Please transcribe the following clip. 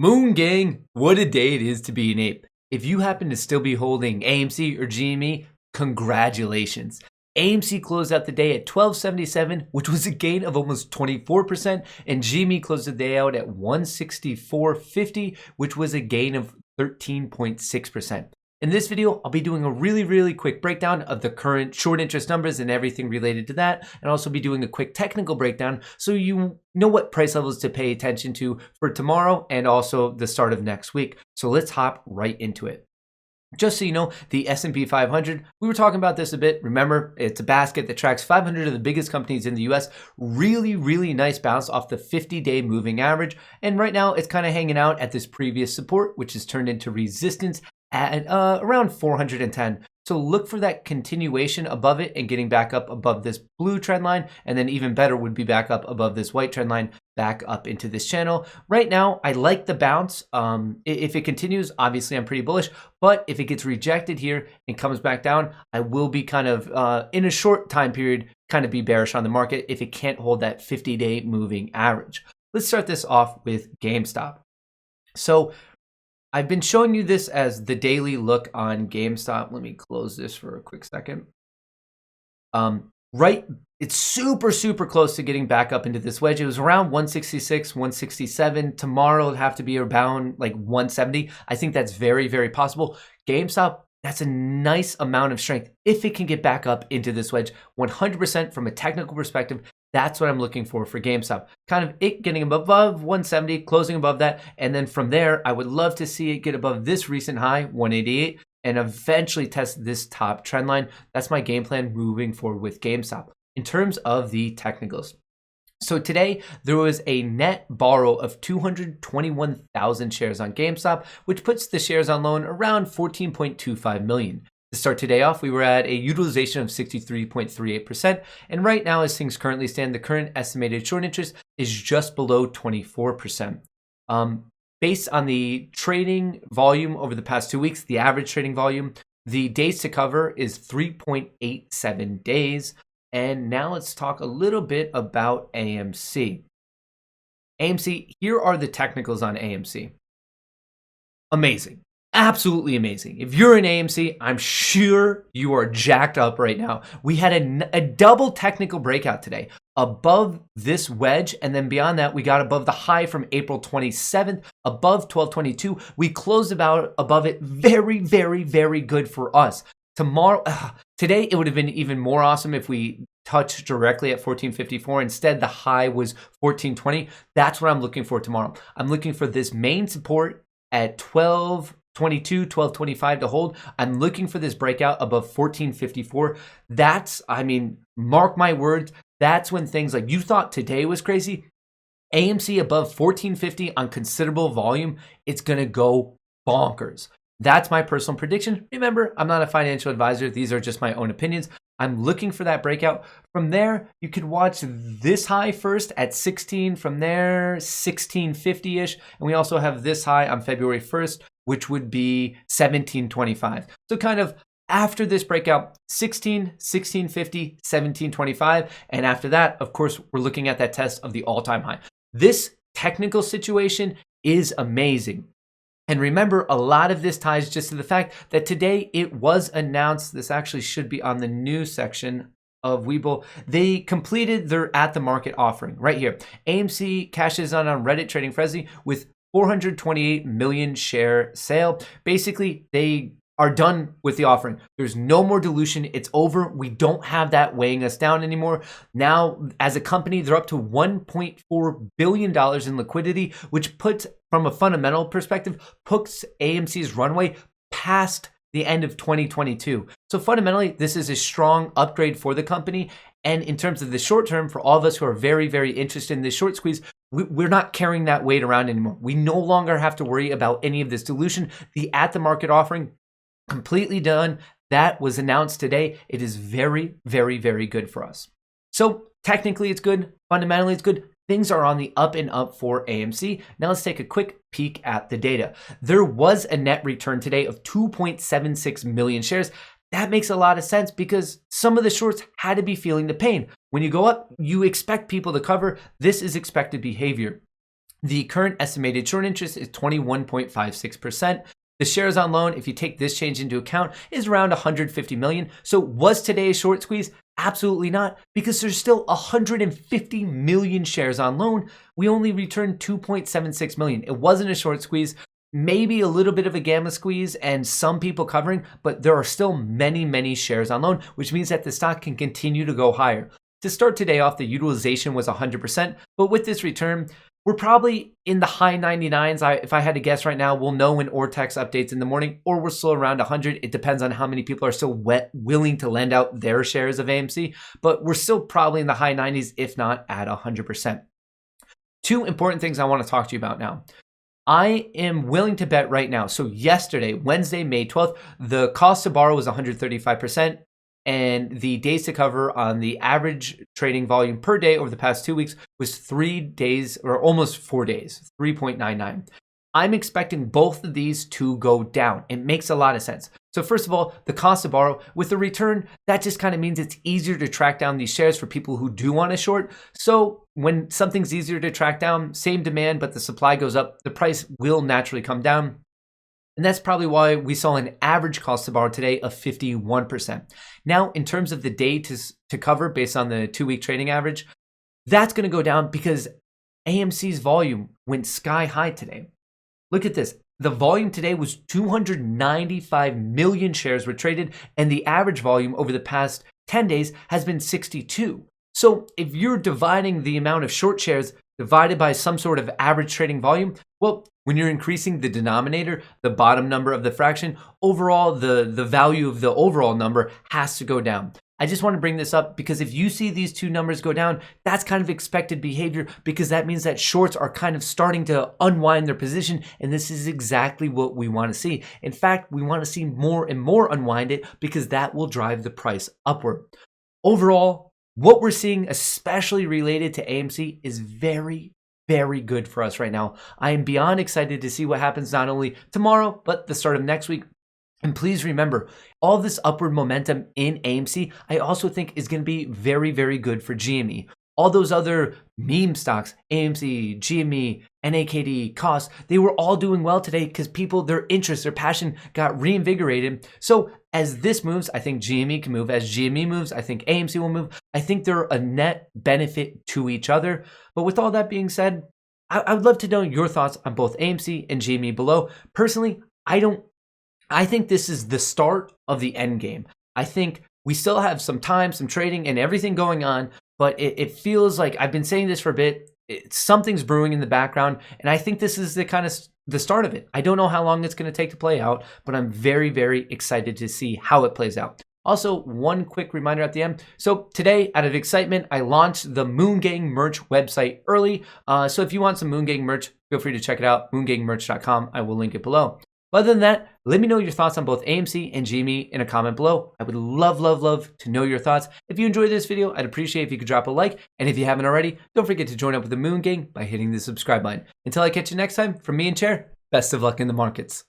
Moon gang, what a day it is to be an ape. If you happen to still be holding AMC or GME, congratulations. AMC closed out the day at $12.77, which was a gain of almost 24%, and GME closed the day out at $164.50, which was a gain of 13.6%. In this video, I'll be doing a really quick breakdown of the current short interest numbers and everything related to that, and also be doing a quick technical breakdown so you know what price levels to pay attention to for tomorrow and also the start of next week. So let's hop right into it. Just so you know, the S&P 500, we were talking about this a bit. Remember, it's a basket that tracks 500 of the biggest companies in the US. Really nice bounce off the 50-day moving average. And right now, it's kind of hanging out at this previous support, which has turned into resistance at around 410. So look for that continuation above it and getting back up above this blue trend line. And then even better would be back up above this white trend line, back up into this channel. Right now, I like the bounce. If it continues, obviously I'm pretty bullish. But if it gets rejected here and comes back down, I will be kind of, in a short time period, kind of be bearish on the market if it can't hold that 50-day moving average. Let's start this off with GameStop. So I've been showing you this as the daily look on GameStop. Let me close this for a quick second. It's super close to getting back up into this wedge. It was around 166, 167. Tomorrow it'll have to be around like 170. I think that's very possible. GameStop, that's a nice amount of strength if it can get back up into this wedge. 100% from a technical perspective, that's what I'm looking for GameStop. Kind of it getting above 170, closing above that. And then from there, I would love to see it get above this recent high, 188, and eventually test this top trend line. That's my game plan moving forward with GameStop. In terms of the technicals, so today there was a net borrow of 221,000 shares on GameStop, which puts the shares on loan around 14.25 million. To start today off, we were at a utilization of 63.38%, and right now, as things currently stand, the current estimated short interest is just below 24%. Based on the trading volume over the past 2 weeks, the average trading volume, the days to cover is 3.87 days. And now let's talk a little bit about AMC. AMC, here are the technicals on AMC. Amazing. Absolutely amazing. If you're in AMC, I'm sure you are jacked up right now. We had a double technical breakout today above this wedge, and then beyond that, we got above the high from April 27th, above 1222. We closed above it. Very good for us. Today, it would have been even more awesome if we touched directly at 1454. Instead, the high was 1420. That's what I'm looking for tomorrow. I'm looking for this main support at 1222, 1225 to hold. I'm looking for this breakout above 1454. Mark my words, that's when things like you thought today was crazy. AMC above 1450 on considerable volume, it's going to go bonkers. That's my personal prediction. Remember, I'm not a financial advisor. These are just my own opinions. I'm looking for that breakout. From there, you could watch this high first at 16. From there, 1650-ish. And we also have this high on February 1st, which would be 1725. So kind of after this breakout, 16, 1650, 1725. And after that, of course, we're looking at that test of the all-time high. This technical situation is amazing. And remember, a lot of this ties just to the fact that today it was announced, this actually should be on the news section of Webull, they completed their at-the-market offering right here. AMC cashes on Reddit trading frenzy with 428 million share sale. Basically, they are done with the offering. There's no more dilution. It's over. We don't have that weighing us down anymore. Now, as a company, they're up to $1.4 billion in liquidity, which puts, from a fundamental perspective, puts AMC's runway past the end of 2022. So fundamentally, this is a strong upgrade for the company. And in terms of the short term, for all of us who are very interested in this short squeeze, we're not carrying that weight around anymore. We no longer have to worry about any of this dilution. The at-the-market offering, completely done. That was announced today. It is very good for us. So technically it's good. Fundamentally it's good. Things are on the up and up for AMC. Now let's take a quick peek at the data. There was a net return today of 2.76 million shares. That makes a lot of sense because some of the shorts had to be feeling the pain. When you go up, you expect people to cover. This is expected behavior. The current estimated short interest is 21.56%. The shares on loan, if you take this change into account, is around 150 million. So was today a short squeeze? Absolutely not, because there's still 150 million shares on loan. We only returned 2.76 million. It wasn't a short squeeze, maybe a little bit of a gamma squeeze and some people covering, but there are still many, many shares on loan, which means that the stock can continue to go higher. To start today off, the utilization was 100%, but with this return, we're probably in the high 99s. If I had to guess right now, we'll know when Ortex updates in the morning, or we're still around 100. It depends on how many people are still willing to lend out their shares of AMC, but we're still probably in the high 90s, if not at 100%. Two important things I want to talk to you about now. I am willing to bet right now. So yesterday, Wednesday, May 12th, the cost to borrow was 135%. And the days to cover on the average trading volume per day over the past 2 weeks was 3 days, or almost 4 days, 3.99. I'm expecting both of these to go down. It makes a lot of sense. So first of all, the cost to borrow with the return, that just kind of means it's easier to track down these shares for people who do want to short. So when something's easier to track down, same demand, but the supply goes up, the price will naturally come down. And that's probably why we saw an average cost to borrow today of 51%. Now, in terms of the day to cover based on the 2-week trading average, that's going to go down because AMC's volume went sky high today. Look at this. The volume today was 295 million shares were traded, and the average volume over the past 10 days has been 62. So if you're dividing the amount of short shares divided by some sort of average trading volume, well, when you're increasing the denominator, the bottom number of the fraction, overall, the value of the overall number has to go down. I just want to bring this up because if you see these two numbers go down, that's kind of expected behavior because that means that shorts are kind of starting to unwind their position, and this is exactly what we want to see. In fact, we want to see more and more unwind it because that will drive the price upward. Overall, what we're seeing, especially related to AMC, is very, very good for us right now. I am beyond excited to see what happens not only tomorrow, but the start of next week. And please remember, all this upward momentum in AMC, I also think is going to be very, very good for GME. All those other meme stocks, AMC, GME, NAKD, Kohrs, they were all doing well today because people, their interest, their passion got reinvigorated. So as this moves, I think GME can move. As GME moves, I think AMC will move. I think they're a net benefit to each other. But with all that being said, I would love to know your thoughts on both AMC and GME below. Personally, I think this is the start of the end game. I think we still have some time, some trading, and everything going on, but it feels like I've been saying this for a bit. Something's brewing in the background, and I think this is the start of it. I don't know how long it's going to take to play out, but I'm very, very excited to see how it plays out. Also, one quick reminder at the end. So today, out of excitement, I launched the Moon Gang merch website early. So if you want some Moon Gang merch, feel free to check it out, moongangmerch.com. I will link it below. Other than that, let me know your thoughts on both AMC and GME in a comment below. I would love to know your thoughts. If you enjoyed this video, I'd appreciate if you could drop a like. And if you haven't already, don't forget to join up with the Moon Gang by hitting the subscribe button. Until I catch you next time, from me and Chair, best of luck in the markets.